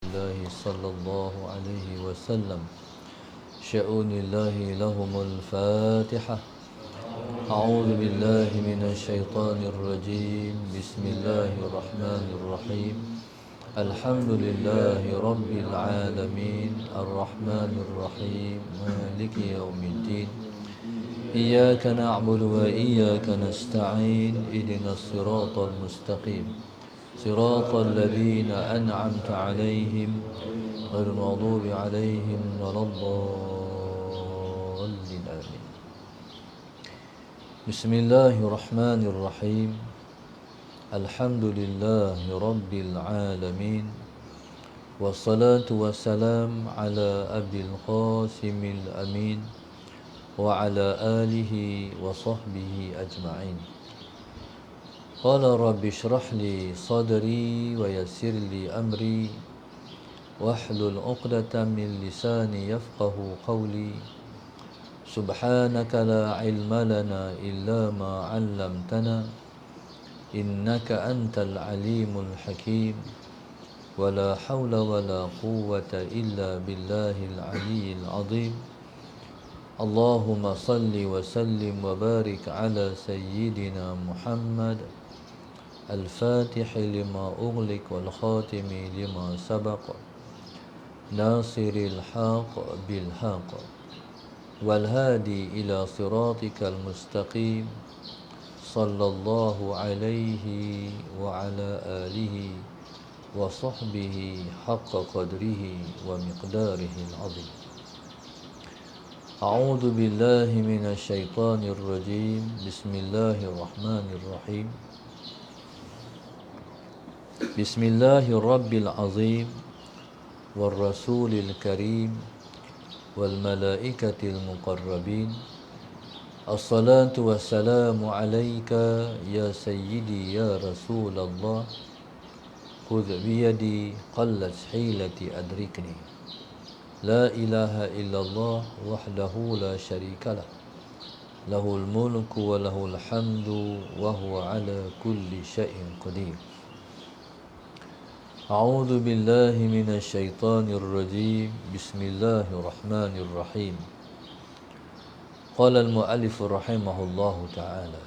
الله صلى الله عليه وسلم شؤون الله لهم الفاتحة. أعوذ بالله من الشيطان الرجيم. بسم الله الرحمن الرحيم. الحمد لله رب العالمين الرحمن الرحيم مالك يوم الدين. إياك نعبد وإياك نستعين. اهدنا الصراط المستقيم صراط الذين أنعمت عليهم غير المغضوب عليهم ولا الضالين آمين. بسم الله الرحمن الرحيم. الحمد لله رب العالمين والصلاة والسلام على أبي القاسم الأمين وعلى آله وصحبه أجمعين. قال رب اشرح لي صدري ويسر لي أمري واحلل عقدة من لساني يفقه قولي. سبحانك لا علم لنا إلا ما علمتنا إنك أنت العليم الحكيم. ولا حول ولا قوة إلا بالله العلي العظيم. اللهم صل وسلم وبارك على سيدنا محمد الفاتح لما أغلق والخاتم لما سبق ناصر الحق بالحق والهادي إلى صراطك المستقيم صلى الله عليه وعلى آله وصحبه حق قدره ومقداره العظيم. أعوذ بالله من الشيطان الرجيم. بسم الله الرحمن الرحيم. بسم الله الرب العظيم والرسول الكريم والملائكة المقربين. الصلاة والسلام عليك يا سيدي يا رسول الله. خذ بيدي قلت حيلتي أدركني. لا إله إلا الله وحده لا شريك له له الملك وله الحمد وهو على كل شيء قدير. أعوذ بالله من الشيطان الرجيم. بسم الله الرحمن الرحيم. قال المؤلف رحمه الله تعالى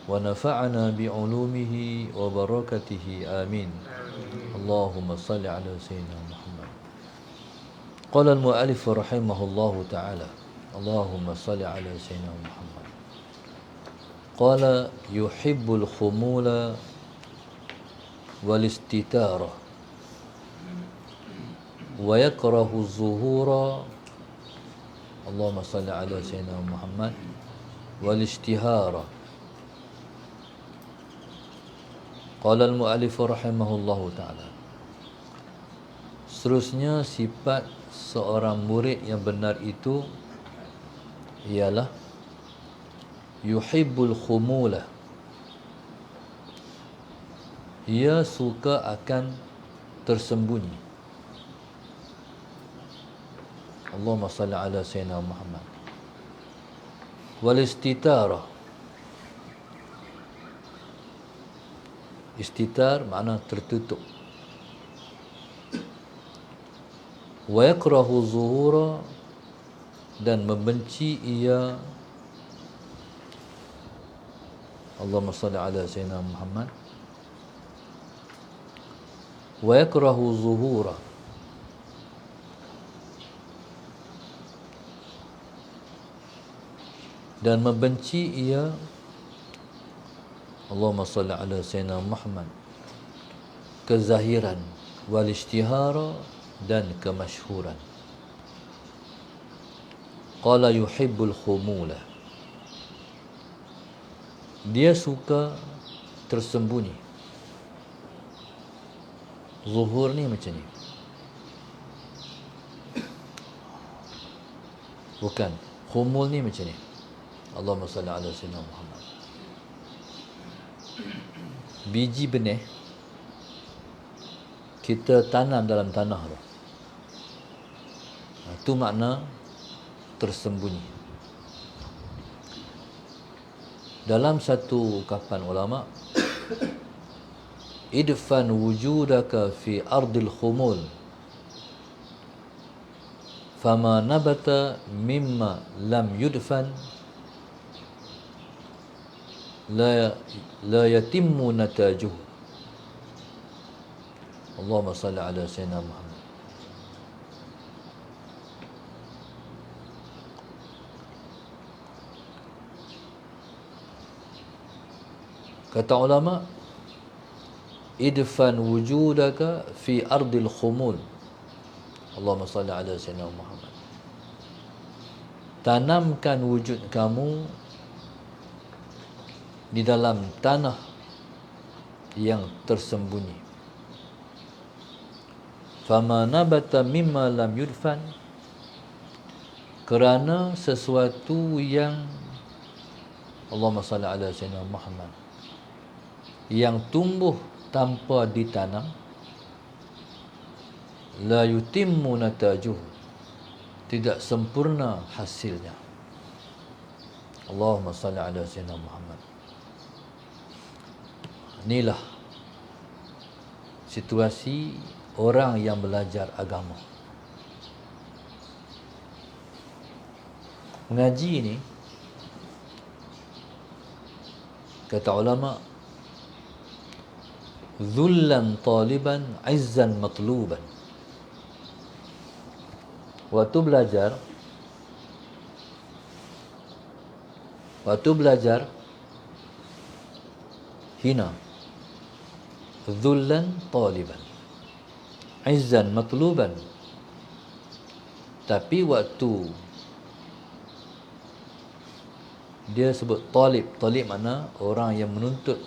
ونفعنا بعلومه وبركته آمين. اللهم صل على سيدنا محمد. قال المؤلف رحمه الله تعالى اللهم صل على سيدنا محمد. قال يحب الخمول والاستتارة ويكره الظهور. اللهم صل على سيدنا محمد. والاشتهار. قال المؤلف رحمه الله تعالى. Seterusnya sifat seorang murid yang benar itu ialah yuhibbul khumula. Ia suka akan tersembunyi. Allahumma salli ala sayyidina Muhammad. Wal istitara. Istitar makna tertutup. Wa yakrahu zuhura, dan membenci ia. Allahumma salli ala sayyidina Muhammad. Wa yakrahu zuhura, dan membenci ia. Allahumma salli ala sayyidina Muhammad. Kezahiran, wal ishtihara, dan kemasyhuran. Qala yuhibbul khumula. Dia suka tersembunyi. Zuhur ni macam ni. Bukan. Khumul ni macam ni. Allahumma salli ala sayyidina Muhammad. Biji benih kita tanam dalam tanah tu. Itu makna tersembunyi. Dalam satu ungkapan ulama, idfan wujudaka fi ardil khumul fama nabata mimma lam yudfan la la yatimmu natajuh. Allahumma salli ala sayyidina Muhammad. Kata ulama, idfan wujudaka fi ardil khumul. Allahumma salli ala sayyidina Muhammad. Tanamkan wujud kamu di dalam tanah yang tersembunyi. Fama nabata mimma lam yudfan, kerana sesuatu yang Allahumma salli ala sayyidina Muhammad, yang tumbuh tanpa ditanam, la yutimmu natajuh, tidak sempurna hasilnya. Allahumma salli ala sayyidina Muhammad. Inilah situasi orang yang belajar agama. Mengaji ini, kata ulama, dhullan taliban, izzan matluban. Waktu belajar hina, dhullan taliban, izzan matluban. Tapi waktu dia sebut talib, talib makna orang yang menuntut,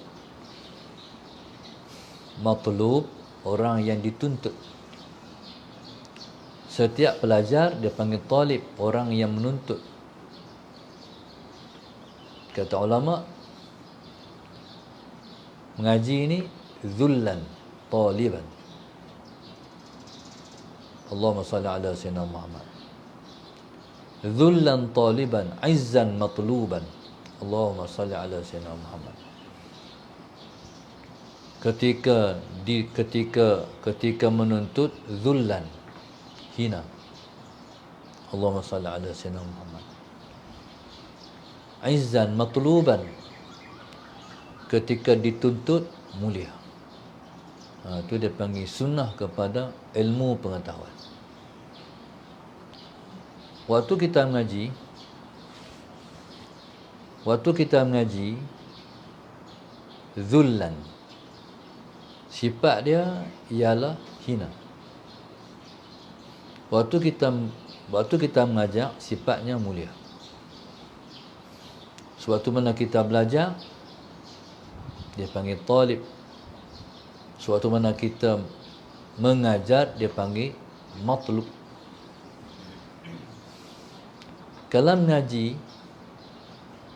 matlub orang yang dituntut. Setiap pelajar dia panggil talib, orang yang menuntut. Kata ulama, mengaji ini dhullan taliban. Allahumma salli ala sayyidina Muhammad. Dhullan taliban, izzan matluban. Allahumma salli ala sayyidina Muhammad. Ketika menuntut, dhullan, hina. Allahumma salli ala sayyidina Muhammad. Izzan matluban, ketika dituntut, mulia. Itu dia panggil sunnah kepada ilmu pengetahuan. Waktu kita mengaji dhullan, sifat dia ialah hina. Waktu kita mengajar, sifatnya mulia. Sewaktu mana kita belajar, dia panggil talib. Sewaktu mana kita mengajar, dia panggil matlub. Kalau mengaji,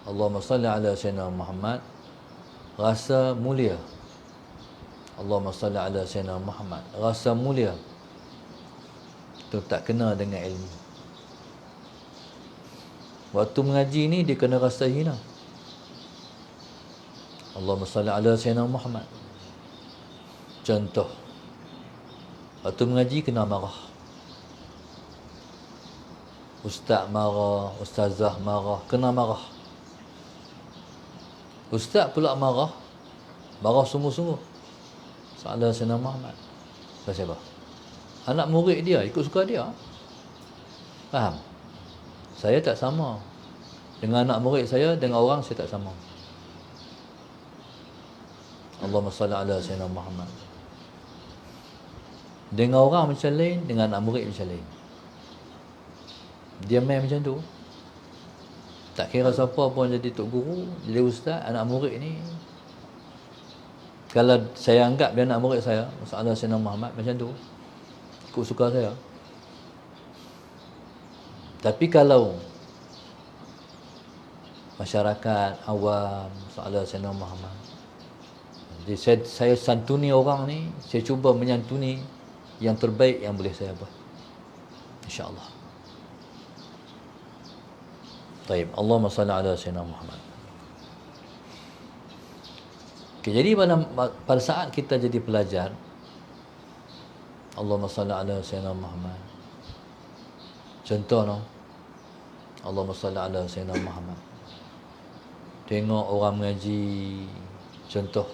Allahumma salli ala sayyidina Muhammad, rasa mulia. Allahumma salli ala sayyidina Muhammad, rasa mulia. Itu tak kena dengan ilmu. Waktu mengaji ni dia kena rasa hina. Allahumma salli ala sayyidina Muhammad. Contoh, waktu mengaji kena marah. Ustaz marah, ustazah marah, kena marah. Ustaz pula marah sungguh-sungguh. Sallallahu alaihi wasallam Muhammad. Siapa? Anak murid dia ikut suka dia. Faham? Saya tak sama dengan anak murid saya, dengan orang saya tak sama. Allahumma salli ala sayyidina Muhammad. Dengan orang macam lain, dengan anak murid macam lain. Dia main macam tu. Tak kira siapa pun jadi tok guru, jadi ustaz, anak murid ni, kalau saya anggap dia anak murid saya, Sallallahu Alaihi Muhammad, macam tu, ikut suka saya. Tapi kalau masyarakat awam, Sallallahu Alaihi Muhammad, jadi saya santuni orang ni, saya cuba menyantuni yang terbaik yang boleh saya buat, insya-Allah. Baik, Allahumma salli ala sayyidina Muhammad. Okay, jadi pada saat kita jadi pelajar, Allahumma salli ala Sayyidina Muhammad. Contoh no, Allahumma salli ala Sayyidina Muhammad. Tengok orang mengaji, contoh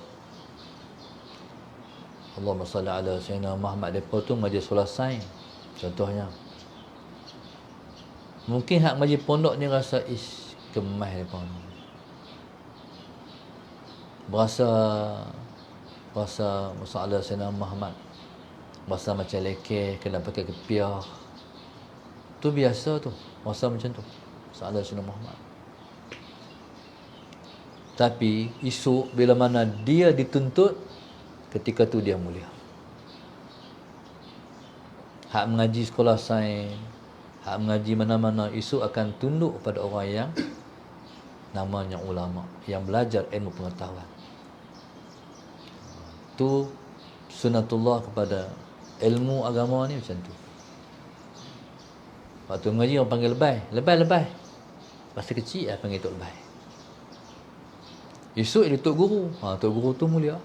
Allahumma salli ala Sayyidina Muhammad. Mereka tu mengaji selesai, contohnya. Mungkin hak mengaji pondok ni rasa kemas mereka ni. Berasa masalah Sayyidina Muhammad, rasa macam lekeh, kena pakai kepiah. Tu biasa tu, rasa macam tu, masalah Sayyidina Muhammad. Tapi esok bila mana dia dituntut, ketika tu dia mulia. Hak mengaji sekolah sains, hak mengaji mana-mana, esok akan tunduk pada orang yang namanya ulama, yang belajar ilmu pengetahuan. Tu sunatullah kepada ilmu agama ni macam tu. Waktu mengaji orang panggil lebay. Masa kecil panggil tok lebay. Esok dia tok guru. Tok guru tu mulia.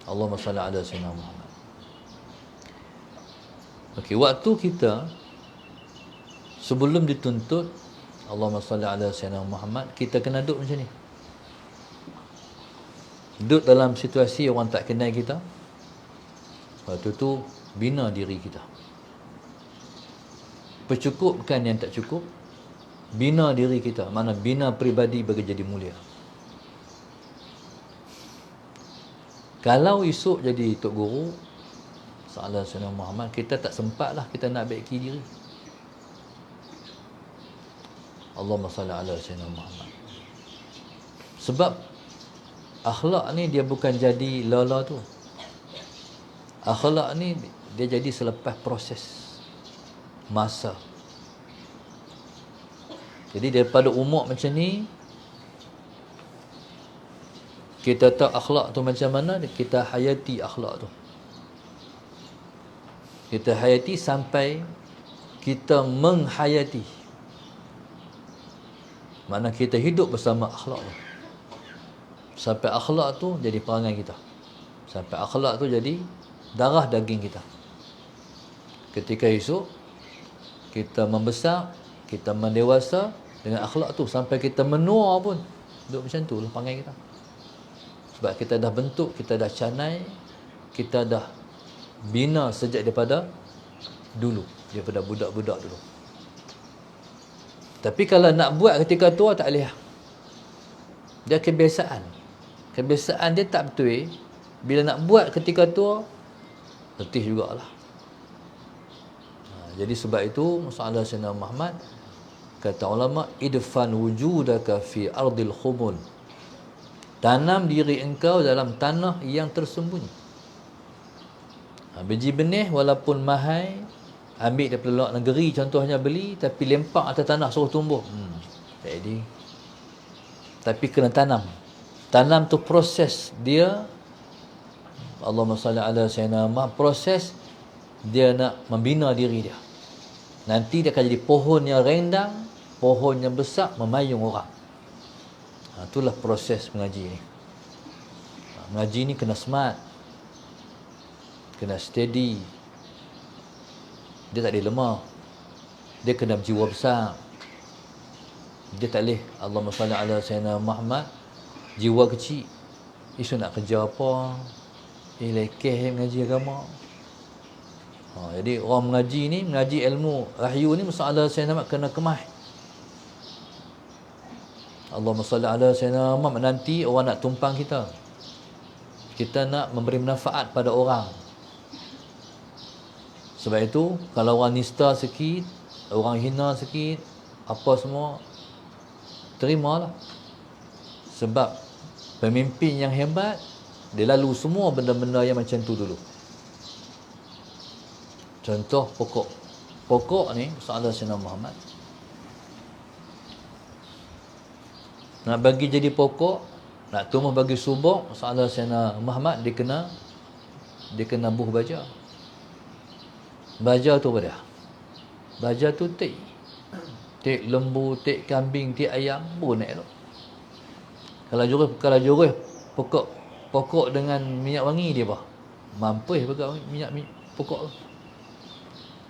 Allahumma salli ala Sayyidina Muhammad. Okey, waktu kita sebelum dituntut Allahumma salli ala Sayyidina Muhammad, kita kena duduk macam ni. Duduk dalam situasi orang tak kenal kita. Waktu tu bina diri kita. Percukupkan yang tak cukup, bina diri kita. Mana bina peribadi bagi jadi mulia. Kalau esok jadi tok guru Salah Sayyidina Muhammad, kita tak sempat lah kita nak baiki diri. Allahumma salli ala Sayyidina Muhammad. Sebab akhlak ni dia bukan jadi lala tu. Akhlak ni dia jadi selepas proses masa. Jadi daripada umur macam ni, kita tahu akhlak tu macam mana, kita hayati akhlak tu. Kita hayati sampai kita menghayati. Mana kita hidup bersama akhlak tu. Sampai akhlak tu jadi perangai kita. Sampai akhlak tu jadi darah daging kita. Ketika esok kita membesar, kita mendewasa dengan akhlak tu, sampai kita menua pun duduk macam tu lah perangai kita. Sebab kita dah bentuk, kita dah canai, kita dah bina sejak daripada dulu, daripada budak-budak dulu. Tapi kalau nak buat ketika tua tak boleh. Dia kebiasaan. Kebiasaan dia tak betul. Bila nak buat ketika tua, letih jugalah. Jadi sebab itu masalah Sayyidina Muhammad, kata ulama, idfan wujudaka fi ardil khumul. Tanam diri engkau dalam tanah yang tersembunyi. Biji benih walaupun mahal, ambil daripada luar negeri contohnya beli, tapi lempak atas tanah suruh tumbuh. Tak jadi. Tapi kena tanam. Tanam tu proses dia. Allahumma salli ala Sayyidina Muhammad, proses dia nak membina diri dia. Nanti dia akan jadi pohon yang rendang, pohon yang besar, memayung orang. Itulah proses mengaji ni. Mengaji ni kena smart, kena steady. Dia tak boleh lemah. Dia kena berjiwa besar. Dia tak boleh Allahumma salli ala Sayyidina Muhammad jiwa kecil. Isu nak kerja apa, lekeh mengaji agama. Jadi orang mengaji ni, mengaji ilmu wahyu ni, masalah Sayyidina Muhammad kena kemah. Allahumma salli ala Sayyidina Muhammad. Nanti orang nak tumpang kita, kita nak memberi manfaat pada orang. Sebab itu kalau orang nista sikit, orang hina sikit, apa semua, terimalah. Sebab pemimpin yang hebat, dia lalu semua benda-benda yang macam tu dulu. Contoh pokok ni masalah Sayyidina Muhammad. Nak bagi jadi pokok, nak tumbuh bagi subur, masalah Sayyidina Muhammad, dia kena buh baja. Baja tu apa dia? Baja tu tik lembu, tik kambing, tik ayam, pun naik tu. Kalau juruh pokok dengan minyak wangi dia apa? Mampus pakai minyak pokok tu.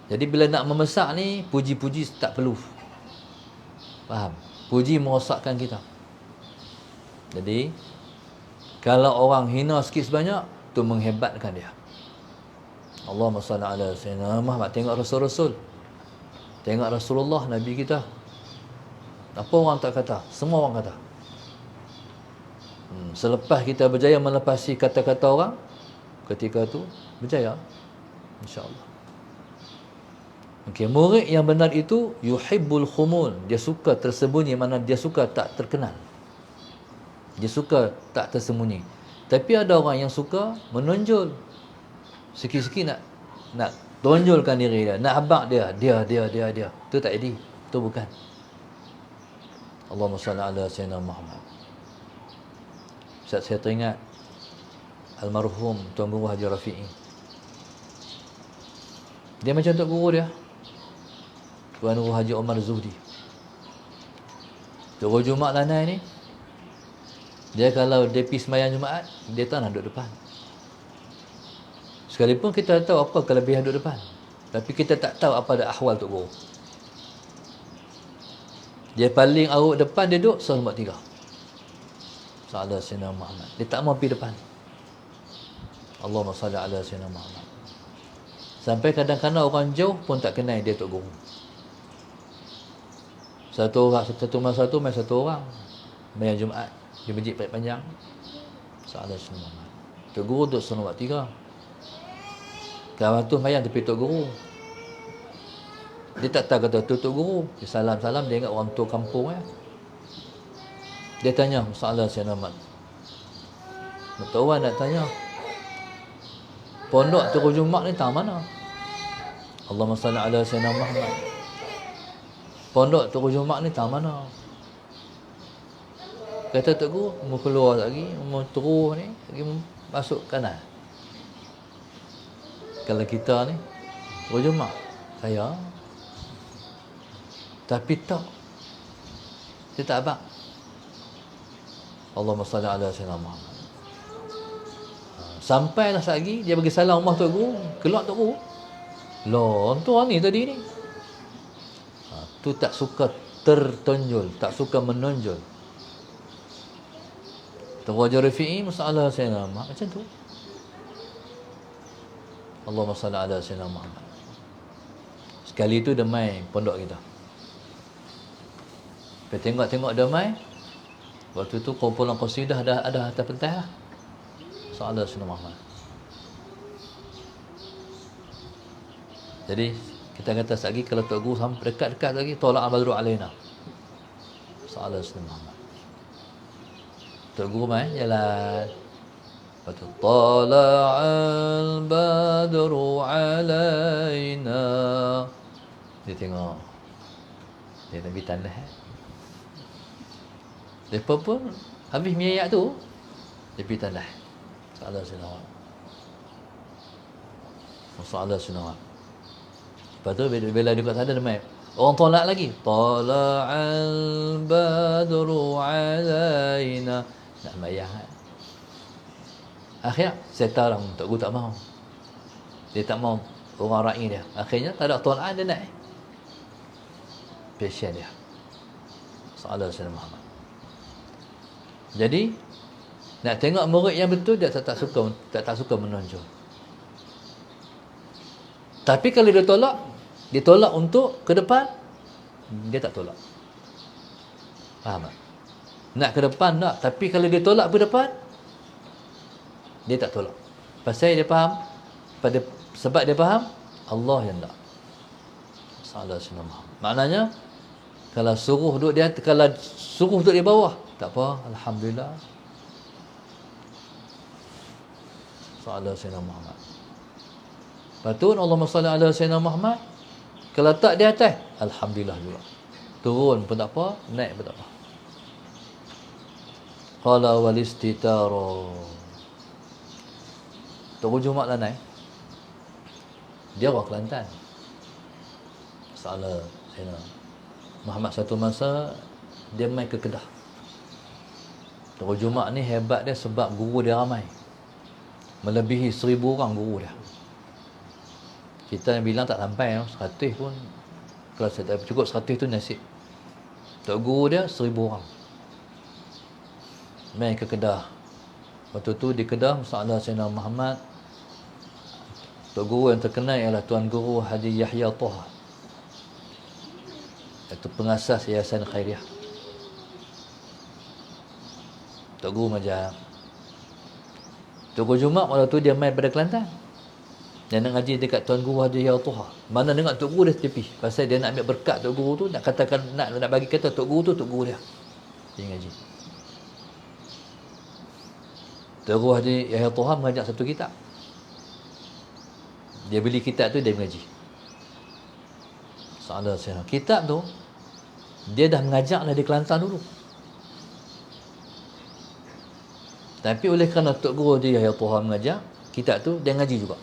Jadi bila nak memasak ni, puji-puji tak perlu. Faham? Puji merosakkan kita. Jadi kalau orang hina sikit sebanyak, tu menghebatkan dia. Allahumma salli ala sayyidina Muhammad. Tengok Rasul-Rasul. Tengok Rasulullah, Nabi kita. Apa orang tak kata? Semua orang kata. Selepas kita berjaya melepasi kata-kata orang, ketika tu berjaya, insya-Allah. Okey, murid yang benar itu yuhibbul khumul. Dia suka tersembunyi, mana dia suka tak terkenal. Dia suka tak tersembunyi. Tapi ada orang yang suka menonjol. Sikit-sikit nak tonjolkan diri dia, nak habaq dia. Tu tak jadi. Tu bukan. Allahumma salli ala sayyidina Muhammad. Ustaz, saya teringat almarhum Tuan Guru Haji Rafi'i. Dia macam Tok Guru dia, Tuan Guru Haji Omar Zuhdi. Tok Guru Jumaat Lanai ni, dia kalau dia pergi sembahyang Jumaat, dia tak nak duduk depan. Sekalipun kita tahu apa kelebihan duduk depan, tapi kita tak tahu apa ada ahwal Tok Guru. Dia paling aruk depan, dia duduk soal nombor 3. Salah Sayyidina Muhammad. Dia tak mau pergi depan. Allahumma salli ala Sayyidina Muhammad. Sampai kadang-kadang orang jauh pun tak kenal dia Tok Guru. Satu masa main satu orang main Jumaat di masjid panjang. Salah Sayyidina Muhammad. Tok Guru duduk soal nombor 3. Kawan tu main tepi Tok Guru. Dia tak tahu kata tu Tok Guru. Dia salam-salam, dia ingat orang tua kampung . Dia tanya masalah Sayyidina Muhammad. Tuan nak tanya, pondok Tok Guru Jumaat ni tang mana? Allahumma salli ala Sayyidina Muhammad. Pondok Tok Guru Jumaat ni tang mana? Kata Tok Guru, mau keluar lagi, mau terus ni, lagi masuk kanan. Kalau kita ni Tok Guru Jumaat, saya tapi tak, dia tak abang. Allahumma salli ala Sayyidina Muhammad. Sampailah lagi dia bagi salam rumah Tok Guru, keluar Tok Guru. Loh, tuan ni tadi ni. Tu tak suka tertonjol, tak suka menonjol. Tok Guru Rafi'i masalah Sayyidina Muhammad macam tu. Allahumma salli ala Sayyidina Muhammad. Sekali tu dia mai pondok kita. Kita tengok dia mai. Waktu tu kumpulan qasidah dah ada atas pentas lah. Salah Sayyidina Muhammad. Jadi kita kata lagi kalau Tok Guru sampai dekat-dekat lagi, tolak al-badru alaina. Salah Sayyidina Muhammad. Tok Guru mai jalan. Lepas tu tolak al-badru alaina. Dia tengok. Dia nak bitan dah. Lepas pun habis miayak tu, dia pergi tandas. Salah Sayyidina Muhammad. Salah Sayyidina Muhammad. Lepas tu bila dia kat sana dia main, orang tolak lagi. Tala'al badru alaina. Nak mayah. Akhirnya setar orang Tok Guru tak mau. Dia tak mau orang ra'i dia. Akhirnya tak ada tolak, dia naik. Passion dia. Salah Sayyidina Muhammad. Jadi nak tengok murid yang betul, dia tak suka menonjol. Tapi kalau dia tolak untuk ke depan, dia tak tolak. Faham tak? Nak ke depan tak, tapi kalau dia tolak ke depan, dia tak tolak. Pasal dia faham, sebab dia faham Allah yang tak. Salah Sayyidina Muhammad. Maknanya kalau suruh duduk di bawah, tak apa, alhamdulillah. Salah Sayyidina Muhammad. Lepas tu Allahumma salli ala Sayyidina Muhammad. Kalau tak di atas, alhamdulillah juga. Turun pun tak apa, naik pun tak apa. Qala wal istitara. Tok Guru Jumaat Lanai, dia orang Kelantan. Salah Sayyidina Muhammad satu masa dia mai ke Kedah. Tok Guru Jumak ni hebat dia sebab guru dia ramai. Melebihi 1000 orang guru dia. Kita yang bilang tak sampai 100 pun. Kalau saya tak cukup 100 tu nasib. Tok Guru dia 1000 orang. Main ke Kedah. Waktu tu di Kedah Masalah Sayyidina Muhammad. Tok Guru yang terkenal ialah Tuan Guru Haji Yahya Toha. Itu pengasas Yayasan Khairiah. Tok Guru mengajar. Tok Guru Jumak waktu tu dia main pada Kelantan. Dia nak ngaji dekat Tuan Guru Haji Yahya Toha. Mana dengar Tok Guru dia tepi. Pasal dia nak ambil berkat Tok Guru tu, nak katakan nak bagi kata Tok Guru tu Tok Guru dia. Dia ngaji. Tok Guru Haji Yahya Toha mengajar satu kitab. Dia beli kitab tu, dia mengaji. Salah saya. Kitab tu dia dah mengajar lah di Kelantan dulu. Tapi oleh kerana Tok Guru dia Yahya Toha mengajar, kitab tu dia ngaji juga.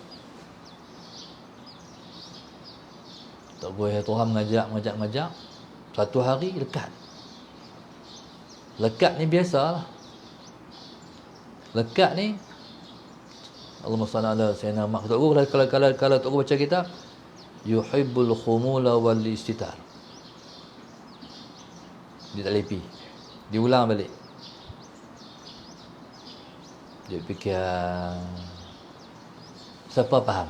Tok Guru Yahya Toha mengajar. Satu hari lekat. Lekat ni biasalah. Lekat ni Allahumma salli ala sayyidina Muhammad. Tok Guru kalau Tok Guru baca kitab yuhibbul khumula wal istitar. Dia tak lepi. Diulang balik. Dia fikir siapa faham.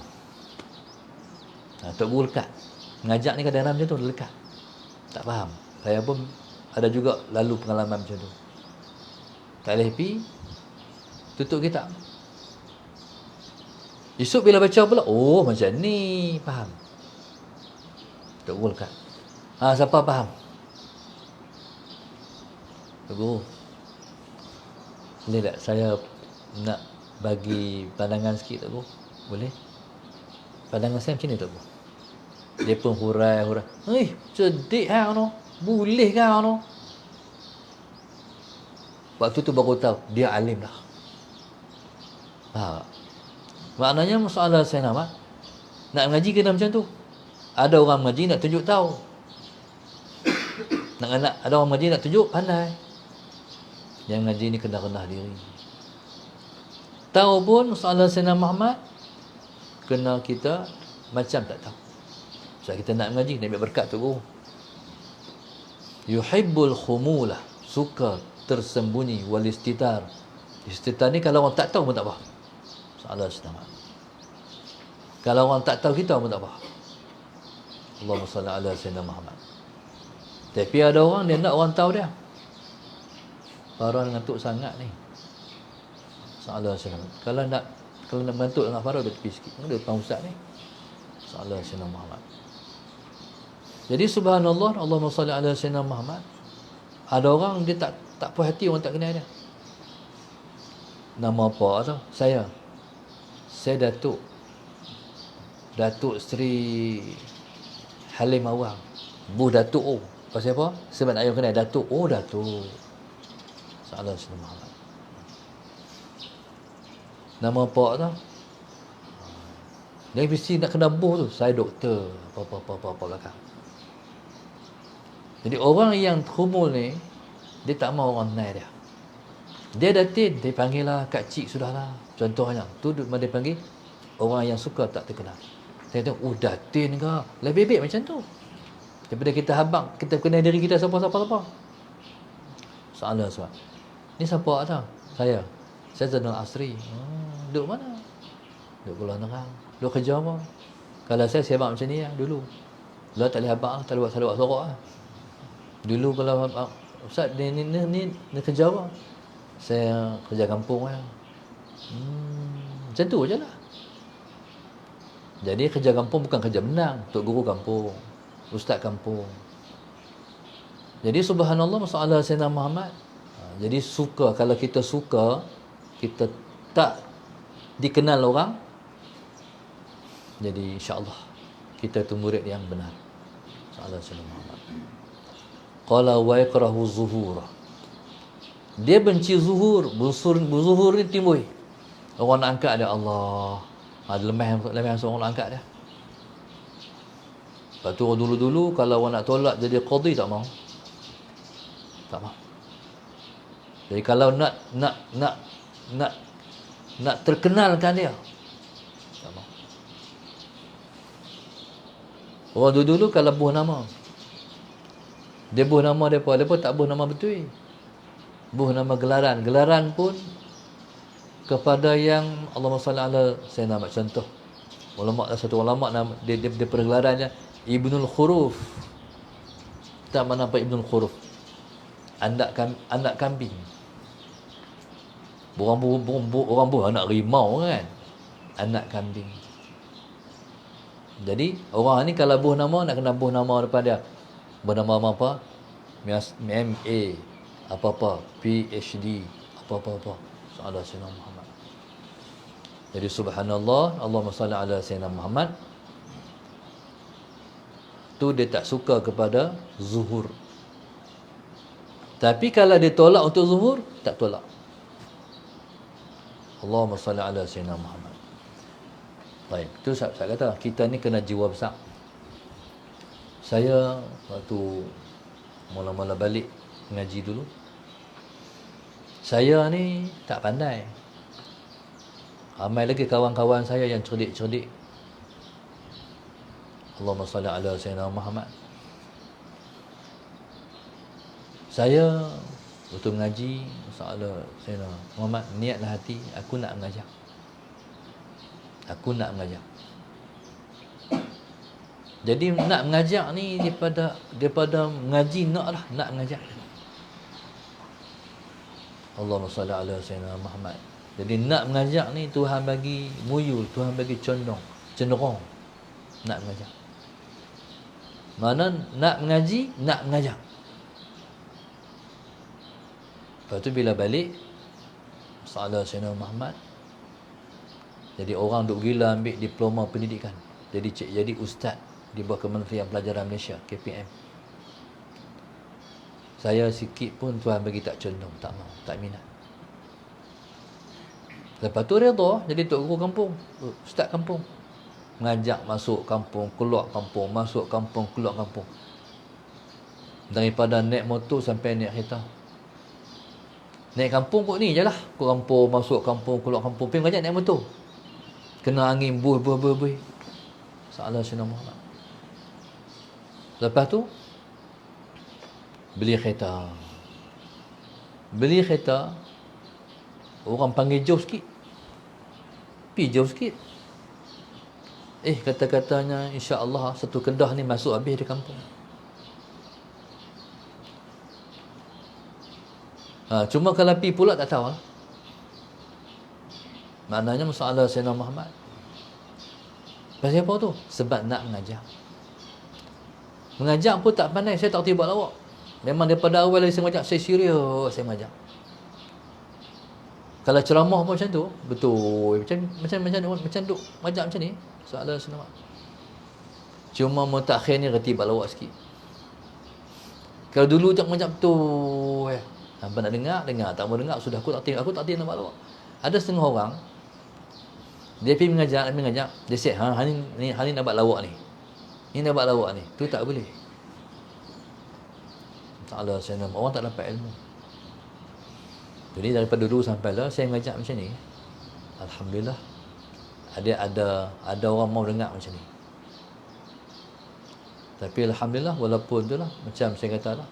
Tok Guru lekat. Ngajak ni kadang-kadang macam tu lekat. Tak faham. Saya pun ada juga lalu pengalaman macam tu. Tak lepi. Tutup kitab. Esok bila baca pula, oh macam ni, faham. Tok Guru lekat. Siapa faham? Tok Guru, boleh tak saya nak bagi pandangan sikit, Tok Guru? Boleh? Pandangan saya macam ni, Tok Guru. Dia pun hurai. Cerdik hang tu. Boleh ke hang tu? Waktu tu baru tahu dia alim dah. Maknanya masalah saya nama nak mengaji kena macam tu. Ada orang mengaji nak tunjuk tahu. Ada orang mengaji nak tunjuk pandai. Yang mengaji ni kena rendah diri. Tahu pun masalah Sayyidina Muhammad, kena kita macam tak tahu. So kita nak mengaji, nak ambil berkat tu Guru. Yuhibbul khumulah, suka tersembunyi, wal istitar. Istitar ni kalau orang tak tahu pun tak apa. Salah Sayyidina. Kalau orang tak tahu kita pun tak apa. Allahumma salli ala Sayyidina Muhammad. Tapi ada orang dia nak orang tahu dia. Farah ngantuk sangat ni. Salah Sayyidina. Kalau nak mengantuk dengan Farah dia tepi sikit. Dia depan ustaz ni. Salah Sayyidina Muhammad. Jadi subhanallah, Allahumma salli ala Sayyidina Muhammad. Ada orang dia tak puas hati orang tak kenal dia. Nama apa tu? Saya Datuk Seri Halim Awang. Bu Datuk O. Pasal apa? Sebab nak ayah kenal Datuk. Oh Datuk. Salah Sayyidina Muhammad. Nama apa tu? Dia mesti nak kena buh tu. Saya doktor. Apa belakang. Jadi orang yang khumul ni, dia tak mahu orang kenal dia. Dia datin, dia panggil lah Kak Cik sudahlah. Contohnya, tu dia panggil orang yang suka tak terkenal. Saya tengok, datin ke? Lebih baik macam tu. Daripada kita habang, kita kenal diri kita siapa. Salah sebab. Ni siapa tak? Saya Zainal Asri. Duduk mana? Duduk Pulau Nerang. Duduk kerja apa? Kalau saya habang macam ni lah dulu. Lah tak boleh habang lah, tak boleh buat sorok lah. Dulu kalau Ustaz ni kerja apa? Saya kerja kampung lah. Macam tu je lah. Jadi kerja kampung bukan kerja menang. Tok Guru kampung, Ustaz kampung. Jadi subhanallah masalah Sayyidina Muhammad. Jadi suka, kalau kita suka, kita tak dikenal orang, jadi insya-Allah kita tu murid yang benar. Masalah Sayyidina Muhammad. Qala wa yakrahu zuhura. Dia benci zuhur. Zuhur ni timbul. Orang nak angkat dia, Allah. Ada lemah seorang nak angkat dia. Lepas tu dulu-dulu kalau orang nak tolak jadi qadhi tak mau. Tak mau. Jadi kalau nak terkenalkan dia, tak mau. Orang dulu kalau buh nama, dia buh nama depa tak buh nama betul. Buh nama gelaran. Gelaran pun kepada yang Allahumma salli ala Sayyidina Muhammad. Contoh, satu ulama nama dia pergelarannya Ibnul Khuruf. Tak mana apa Ibnul Khuruf? Anak kambing. Orang buh anak rimau kan. Anak kambing. Jadi orang ni kalau buh nama nak kena buh nama depan dia. Bernama apa? MA apa-apa, PhD apa-apa. Salah Sayyidina Muhammad. Jadi subhanallah, Allahumma salli ala Sayyidina Muhammad. Tu dia tak suka kepada zuhur. Tapi kalau dia tolak untuk zuhur, tak tolak. Allahumma salli ala Sayyidina Muhammad. Baik, tu saya kata kita ni kena jiwa besar. Saya waktu mula-mula balik ngaji dulu, saya ni tak pandai. Ramai lagi kawan-kawan saya yang cerdik-cerdik. Allahumma salli ala Sayyidina Muhammad. Saya waktu mengaji masalah Sayyidina Muhammad, niatlah hati aku nak mengajar. Aku nak mengajar. Jadi nak mengajar ni daripada mengaji nak mengajar. Allahumma salli ala Sayyidina Muhammad. Jadi nak mengajar ni Tuhan bagi muyul, Tuhan bagi cenderung nak mengajar. Mana nak mengaji, nak mengajar. Lepas tu bila balik Salah Sayyidina Muhammad, jadi orang duk gila ambil diploma pendidikan. Jadi ustaz di bawah Kementerian Pelajaran Malaysia, KPM. Saya sikit pun Tuhan bagi tak condong, tak mau, tak minat. Lepas tu redha jadi tok guru kampung, ustaz kampung. Mengajak masuk kampung, keluar kampung, masuk kampung, keluar kampung. Daripada naik motor sampai naik kereta. Naik kampung kot ni je lah. Ke kampung, masuk kampung, keluar kampung. Pergi mengajak naik motor. Kena angin, buih. Salah Sayyidina Muhammad. Lepas tu, beli kereta. Beli kereta, orang panggil jauh sikit. Pergi jauh sikit. Kata-katanya insya-Allah satu Kedah ni masuk habis di kampung. Cuma kalau pergi pula tak tahu. Maknanya masalah Sayyidina Muhammad. Pasal apa tu? Sebab nak mengajar. Mengajar pun tak pandai, saya tak tiba lawak. Memang daripada awal saya mengajar, saya serius saya mengajar. Kalau ceramah pun macam tu, betul. Macam duk mengajar macam ni. Soalan senang. Cuma mutakhir ni reti balawak sikit. Kalau dulu tak mengajar betul. Apa nak dengar, tak mau dengar sudah aku tak nak balawak. Ada setengah orang dia pergi mengajar, dia say, ni nak buat lawak ni. Ni nak buat lawak ni. Tu tak boleh. Ta'ala Sayyidina, orang tak dapat ilmu. Jadi daripada dulu sampai lah saya mengajar macam ni. Alhamdulillah. Ada orang mau dengar macam ni. Tapi alhamdulillah walaupun itulah macam saya kata lah.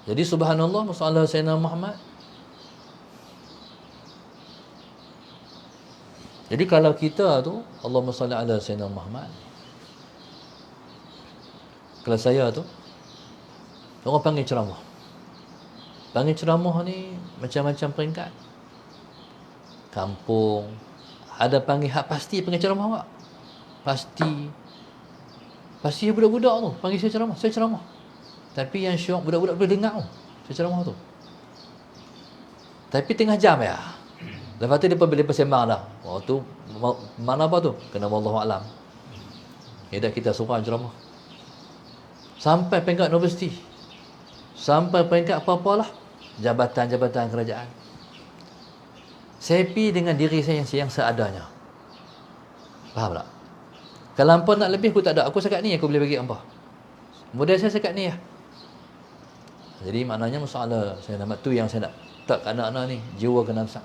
Jadi subhanallah masalah Sayyidina Muhammad. Jadi kalau kita tu Allahumma salli ala Sayyidina Muhammad. Kalau saya tu orang panggil ceramah. Panggil ceramah ni macam-macam peringkat. Kampung ada panggil hak pasti panggil ceramah tak? Pasti budak-budak tu panggil saya ceramah. Tapi yang syok budak-budak boleh dengar tu saya ceramah tu. Tapi tengah jam ya. Lepas tu dia boleh bersembang dah. Tu mana apa tu? Kena wallahu alam. Dah kita surah ceramah. Sampai peringkat universiti. Sampai peringkat apa-apalah. Jabatan-jabatan kerajaan. Saya pergi dengan diri saya yang seadanya. Faham tak? Kalau hampa nak lebih, aku tak ada. Aku sekat ni, aku boleh bagi hampa. Modal saya sekat ni lah. Jadi maknanya masalah saya nama tu yang saya nak tak kat anak-anak ni, jiwa kena besar.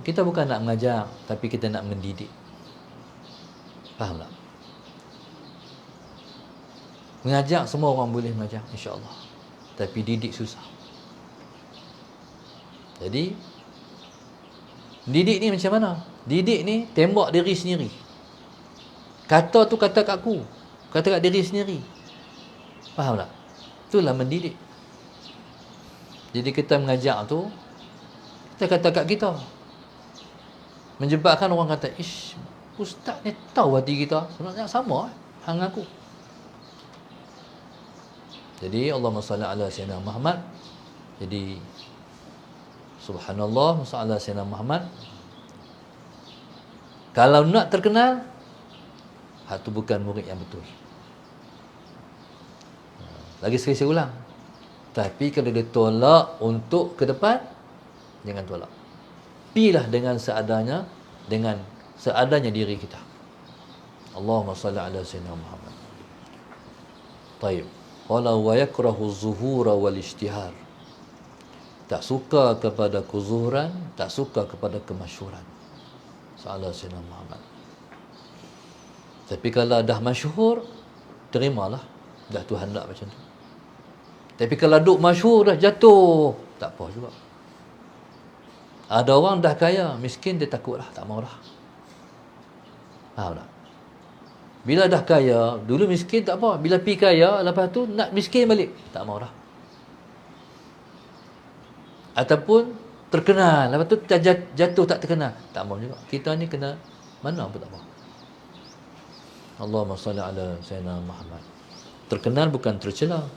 Kita bukan nak mengajar, tapi kita nak mendidik. Faham tak? Mengajar semua orang boleh mengajar, insya-Allah. Tapi didik susah. Jadi didik ni macam mana? Didik ni tembak diri sendiri. Kata tu kata kat aku, kata kat diri sendiri. Faham tak? Itulah mendidik. Jadi kita mengajar tu, kita kata kat kita. Menyebabkan orang kata, ish, ustaz ni tahu hati kita. Sebenarnya sama hang aku. Jadi Allahumma salli ala sayyidina Muhammad. Jadi subhanallah, salli ala sayyidina Muhammad. Kalau nak terkenal, hak tu bukan murid yang betul. Lagi sekali saya ulang. Tapi kalau dia tolak untuk ke depan, jangan tolak. Pilah dengan seadanya, dengan seadanya diri kita. Allahumma salli ala sayyidina Muhammad. Taib. Qala wa yakrahu az-zuhura wal ishtihar. Tak suka kepada kezuhuran, tak suka kepada kemasyhuran. Sallallahu alaihi Muhammad. Tapi kalau dah masyhur, terimalah. Dah Tuhan nak macam tu. Tapi kalau duk masyhur dah jatuh, tak apa juga. Ada orang dah kaya, miskin dia takutlah, tak mau dah. Faham tak? Bila dah kaya, dulu miskin tak apa. Bila pi kaya, lepas tu nak miskin balik, tak mau dah. Ataupun terkenal, lepas tu jatuh tak terkenal, tak mau juga. Kita ni kena mana pun tak mau. Allahumma salli ala sayyidina Muhammad. Terkenal bukan tercela.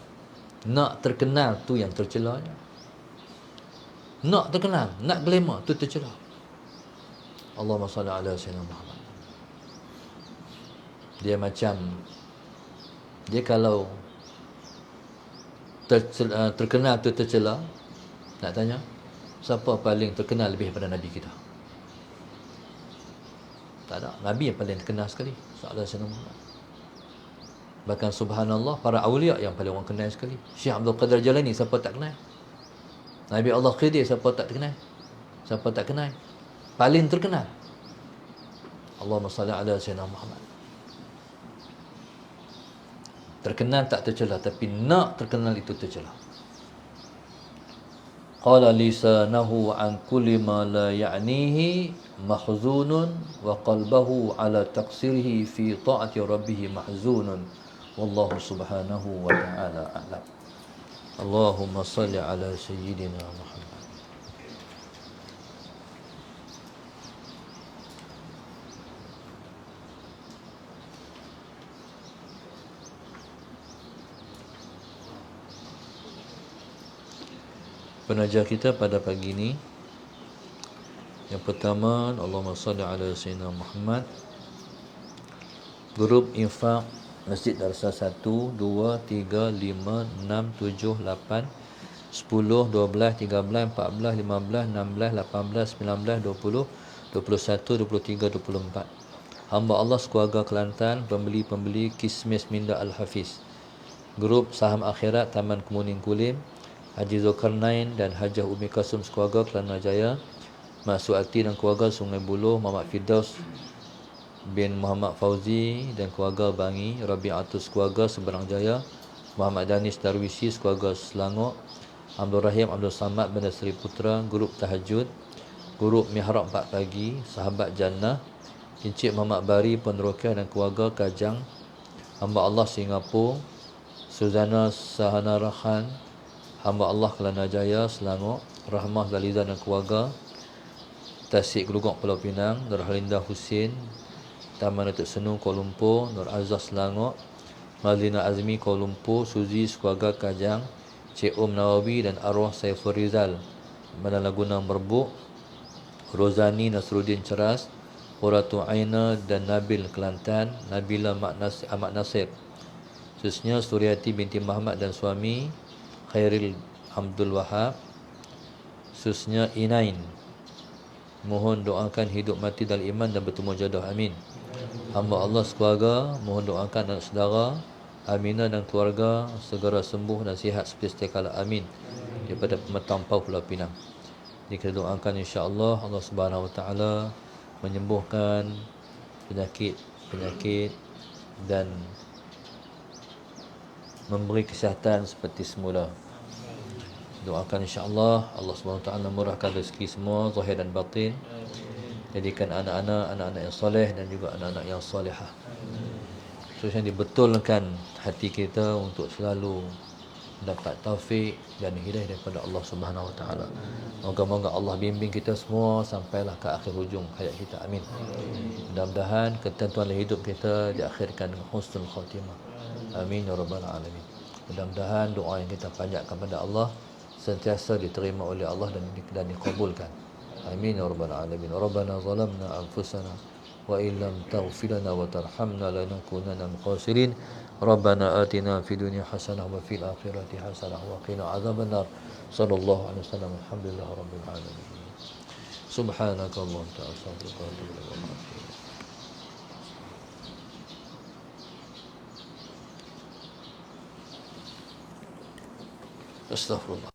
Nak terkenal tu yang tercelanya. Nak terkenal, nak glamour tu tercela. Allahumma salli ala sayyidina Muhammad. Dia macam, dia kalau terkenal tu tercela, nak tanya, siapa paling terkenal lebih daripada Nabi kita? Tak ada. Nabi yang paling terkenal sekali. Sallallahu alaihi wasallam. Bahkan subhanallah, para awliya yang paling orang kenal sekali. Syekh Abdul Qadir Jalani, siapa tak kenal? Nabi Allah Khidir, siapa tak kenal? Siapa tak kenal? Paling terkenal. Allahumma salli ala sayyidina Muhammad. Terkenal tak tercela, tapi nak terkenal itu tercela. Qala lisanahu an kulli ma la ya'nihi mahzunun wa qalbuhu ala taqsirihi fi ta'ati rabbih mahzunun wallahu subhanahu wa ta'ala a'lam. Allahumma salli ala sayyidina Muhammad. Penaja kita pada pagi ini, yang pertama, Allahumma salli ala sayyidina Muhammad. Grup infak Masjid Darsa 1, 2, 3, 5, 6, 7, 8, 10, 12, 13, 14, 15, 16, 18, 19, 20, 21, 23, 24. Hamba Allah sekeluarga Kelantan, pembeli-pembeli Kismis Minda Al-Hafiz. Grup Saham Akhirat Taman Kemuning Kulim, Haji Zulkarnain dan Hajah Umi Kasum sekeluarga Kelana Jaya, Mak Suati dan keluarga Sungai Buloh, Muhammad Firdaus bin Muhammad Fauzi dan keluarga Bangi, Rabi'atus keluarga Seberang Jaya, Muhammad Danis Darwisi keluarga Selangor, Abdul Rahim Abdul Samad bin Sri Putra, Grup Tahajud, Grup Mihrab 4 Pagi, Sahabat Jannah, Encik Muhammad Bari Peneroka dan keluarga Kajang, Hamba Allah Singapura, Suzana Sahana Rahan, Hamba Allah Kelana Jaya Selangor, Rahmah Zaliza dan keluarga, Tasik Gelugok Pulau Pinang, Nur Halinda Husin, Taman Datuk Senu Kuala Lumpur, Nur Azaz Selangor, Mazlina Azmi Kuala Lumpur, Suzi keluarga Kajang, Cik Nawawi dan arwah Saiful Rizal Bandar Laguna Merbuk, Rozani Nasruddin Ceras, Qurratu Aina dan Nabil Kelantan, Nabila Ahmad Nasir, khususnya Suryati binti Muhammad dan suami Khairil Abdul Wahab, khususnya Inain. Mohon doakan hidup mati dalam iman dan bertemu jodoh, amin. Hamba Allah sekeluarga mohon doakan anak saudara Aminah dan keluarga segera sembuh dan sihat seperti sedia kala. Amin. Daripada pemetang Pau Pulau Pinang. Jadi kita doakan insya-Allah Allah Subhanahu Wa Taala menyembuhkan penyakit dan memberi kesihatan seperti semula. Doakan insya-Allah Allah Subhanahu Wa Taala murahkan rezeki semua zahir dan batin. Jadikan anak-anak yang soleh dan juga anak-anak yang solehah. Khususnya dibetulkan hati kita untuk selalu dapat taufik dan hidayah daripada Allah Subhanahu Wa Taala. Moga-moga Allah bimbing kita semua sampailah ke akhir hujung hayat kita. Amin. Mudah-mudahan ketentuan hidup kita diakhirkan dengan husnul khatimah. Amin ya rabbal alamin. Mudah-mudahan doa yang kita panjatkan kepada Allah sentiasa diterima oleh Allah dan dikabulkan. Amin ya rabbal alamin. Rabbana zalamna anfusana wa illam taghfir lana wa tarhamna lanakunanna minal khasirin. Rabbana atina fid dunya hasanah wa fil akhirati hasanah wa qina adzabannar. Sallallahu alaihi wasallam. Alhamdulillah rabbil alamin. Subhanaka Allahumma wa ta'ala wa atubu ilaik. Astaghfirullah.